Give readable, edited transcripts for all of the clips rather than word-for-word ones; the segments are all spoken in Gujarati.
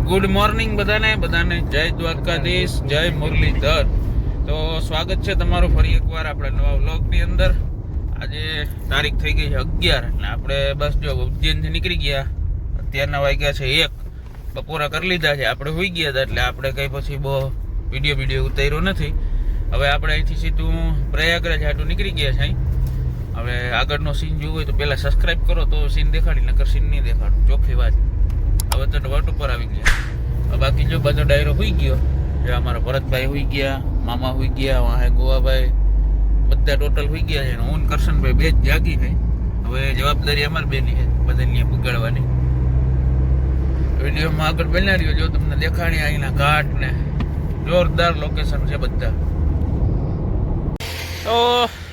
ગુડ મોર્નિંગ બધાને જય દ્વારકાધીશ, જય મુરલીધર. તો સ્વાગત છે તમારું ફરી એકવાર આપણે નવા વ્લોગની અંદર. આજે તારીખ થઈ ગઈ છે 11 એટલે આપણે બસ જો ઉજ્જૈનથી નીકળી ગયા. અત્યારના વાગ્યા છે 1. બપોરા કરી લીધા છે, આપણે હોઈ ગયા હતા એટલે આપણે કંઈ પછી બહુ વિડીયો ઉતાર્યો નથી. હવે આપણે અહીંથી સીધું પ્રયાગરાજ હાટું નીકળી ગયા છે. હવે આગળનો સીન જોવો હોય તો પહેલાં સબસ્ક્રાઈબ કરો તો સીન દેખાડી, નકર સીન નહીં દેખાડું, ચોખ્ખી વાત. હવે તો વટ ઉપર આવી ગયા. બાકી જો બધો ડાયરો હોઈ ગયો. જે અમારા ભરતભાઈ હોઈ ગયા, મામા હોઈ ગયા, વાહે ગોવાભાઈ, બધા ટોટલ હોઈ ગયા છે. હું કરશનભાઈ બે જ જાગી છે. હવે જવાબદારી અમારી બેની છે બધાને પુગાડવાની. વિડીયોમાં આગળ બન્યા રહ્યો, જો તમને દેખાણી અહીંના ઘાટ ને જોરદાર લોકેશન છે બધા. તો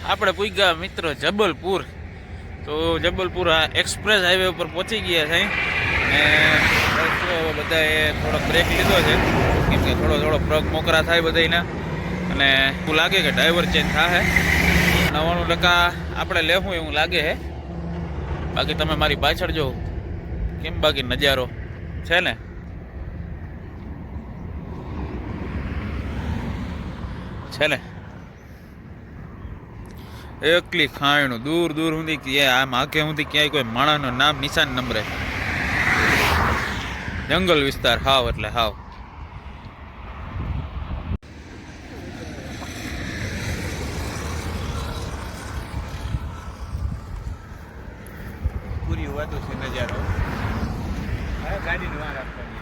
આપણે પૂગ્યા મિત્રો જબલપુર. તો જબલપુર એક્સપ્રેસ હાઈવે ઉપર પહોંચી ગયા છે. ને બધાએ થોડો બ્રેક લીધો છે કેમ કે થોડો પગ મોકરા થાય બધાના, અને એવું લાગે કે ડ્રાઈવર ચેન્જ થાય. 99% આપણે લેવું એવું લાગે છે. બાકી તમે મારી પાછળ જો કેમ બાકી નજારો છે ને. એકલી ખાયણું દૂર સુધી આમ આંખે સુધી ક્યાંય કોઈ માણસનું નામ નિશાન નંબરે. જંગલ વિસ્તાર હાવ એટલે હાવ. પૂરી વાતો છે નજારો. ગાડીને વાર આપવાની.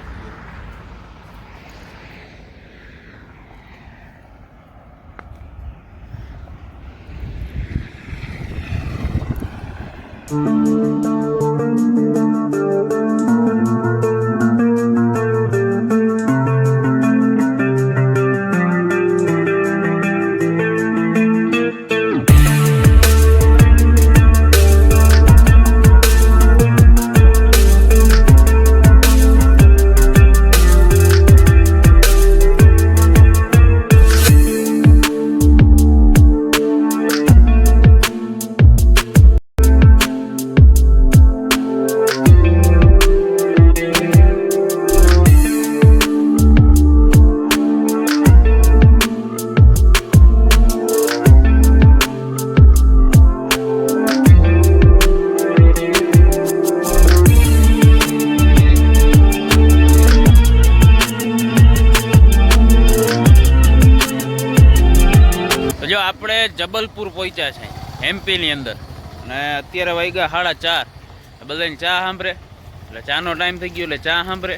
આપણે જબલપુર પહોંચ્યા છે એમપીની અંદર, અને અત્યારે વાગ્યા 4:30. બધાને ચા સાંભળે એટલે ચાનો ટાઈમ થઈ ગયો એટલે ચા સાંભળે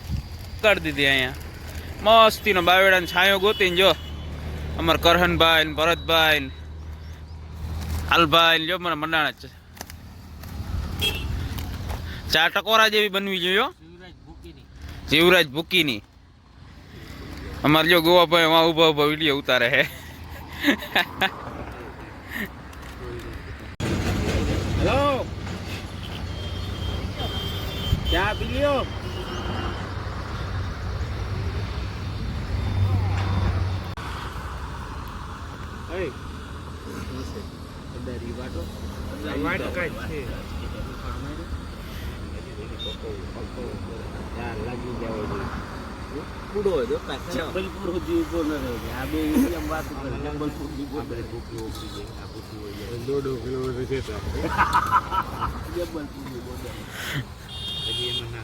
કરી દીધી. અહીંયા મસ્તીનો બાવેડાને છાંયો ગોતીને જો અમારે કરહનભાઈ ને ભરતભાઈ ને હાલભાઈ જો મને મંડાણા છે. ચા ટકોરા જેવી બનવી જોઈએ. શિવરાજ ભૂકીની અમારે જો ગોવાભાઈ વાં ઉભા વિડીયો ઉતારે હે. હેલો, ચા પી લ્યો. પૂડો હોય તો જબલપુર સુધી ઉભો ન રહ્યો. આ બે એમ વાત કરે જબલપર સુધી આપણે ભૂખી ઓછી છે. આ ભૂખી હોય 1.5 કિલોમીટર છે તો જબલપુર ની બોર્ડર હજી એમાં ના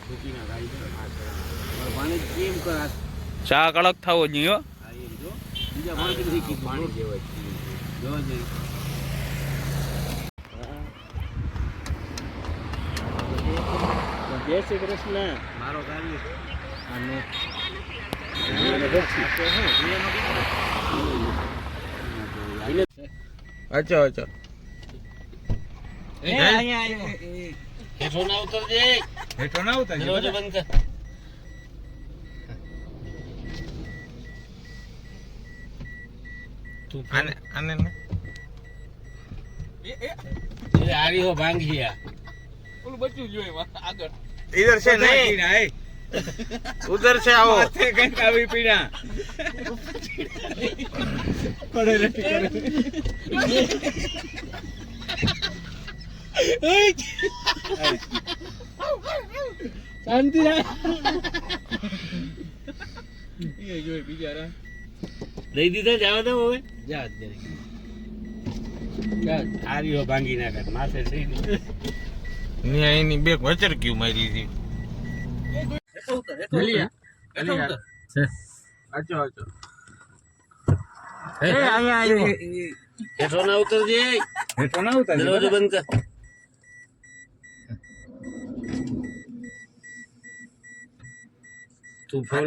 ભૂખી ના ગાડી આ પાણી કેમ કરા ચા કડક થાવો જોઈએ. હો આ એમ જો બીજા પાણી થી પાણી જેવા જો જઈ જય શ્રી કૃષ્ણ. મારો કાર્ય અચ્છા હેઠો ના ઉતરજે. દરવાજો બંધ કર. આને આરી હો ભાંગી ઓલું બચ્યું જોઈએ આગળ. इधर से नहीं उधर से आओ. कहीं कावी पीना पड़े रहती करे. शांति દઈ દીધા જાવ તો હવે આર્યો ભાંગી નાખે માથે થઈને એની બે વચર ક્યુ મારી હતી હેઠો ના ઉતરજે દરવાજો બંધ કર તું ફોન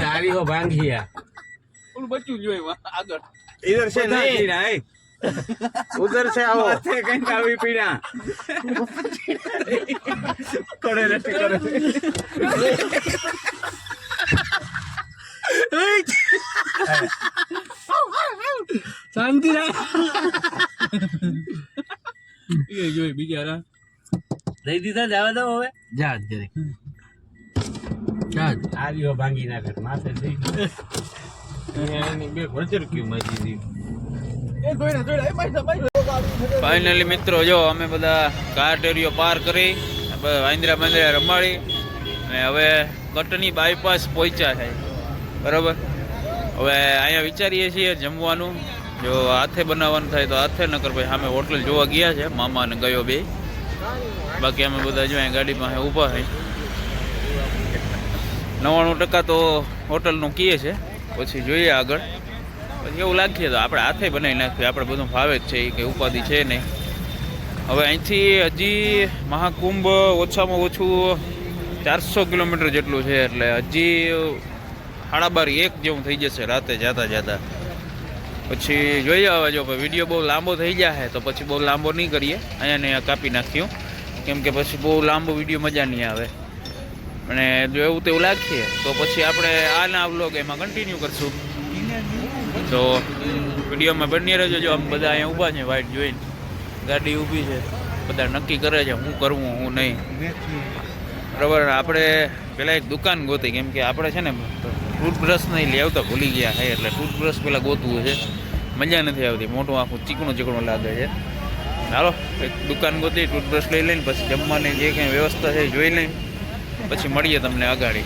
આર્યો ભાંગી इधर से नहीं उधर से आओ कहीं कावी पीड़ा करे रहते करे શાંતિ રાખ ये जो बिचारा દઈ દીધા જાવ તો હવે જા જરી આર્યો ભાંગી નાખે માથે થઈને એની બે વચર ક્યુ મારી હતી ફાઇનલી મિત્રો જો અમે બધા કાટેરીઓ પાર કરી વાંદરા બાંદરા રમાડી અને હવે કટની બાયપાસ પહોંચ્યા છે બરાબર હવે અહીંયા વિચારીએ છીએ જમવાનું જો હાથે બનાવવાનું થાય તો હાથે નકર ભાઈ સામે હોટલ જોવા ગયા છે મામા અને ગયો બે બાકી અમે બધા જો અહીંયા ગાડીમાં ઊભા છે 99% તો હોટલનું કીએ છે પછી જોઈએ આગળ પછી એવું લાગીએ તો આપણે હાથે બનાવી નાખીએ આપણે બધું ભાવે જ છે એ કંઈ ઉપાધિ છે નહીં હવે અહીંથી હજી મહાકુંભ ઓછામાં ઓછું 400 કિલોમીટર જેટલું છે એટલે હજી 12:30 જેવું થઈ જશે રાતે જતા પછી જોઈએ હવે જો વિડીયો બહુ લાંબો થઈ જાય તો પછી બહુ લાંબો નહીં કરીએ અહીંયા ને કાપી નાખ્યું કેમ કે પછી બહુ લાંબો વિડીયો મજા નહીં આવે અને જો એવું તેવું લાગીએ તો પછી આપણે આના વ્લોગ એમાં કન્ટિન્યુ કરશું તો વિડીયોમાં બની રહેજો જો આમ બધા અહીંયા ઊભા છે વાઇટ જોઈને ગાડી ઊભી છે બધા નક્કી કરે છે શું કરવું શું નહીં બરાબર આપણે પહેલાં એક દુકાન ગોતી કેમ કે આપણે છે ને ટૂથબ્રશ નહીં લઈ આવતા ભૂલી ગયા છે એટલે ટૂથબ્રશ પહેલાં ગોતવું છે મજા નથી આવતી મોટું આખું ચીકણું લાગે છે ચાલો એક દુકાન ગોતી ટૂથબ્રશ લઈ લઈને પછી જમવાની જે કંઈ વ્યવસ્થા છે એ જોઈ લઈ પછી મળીએ તમને આગાડી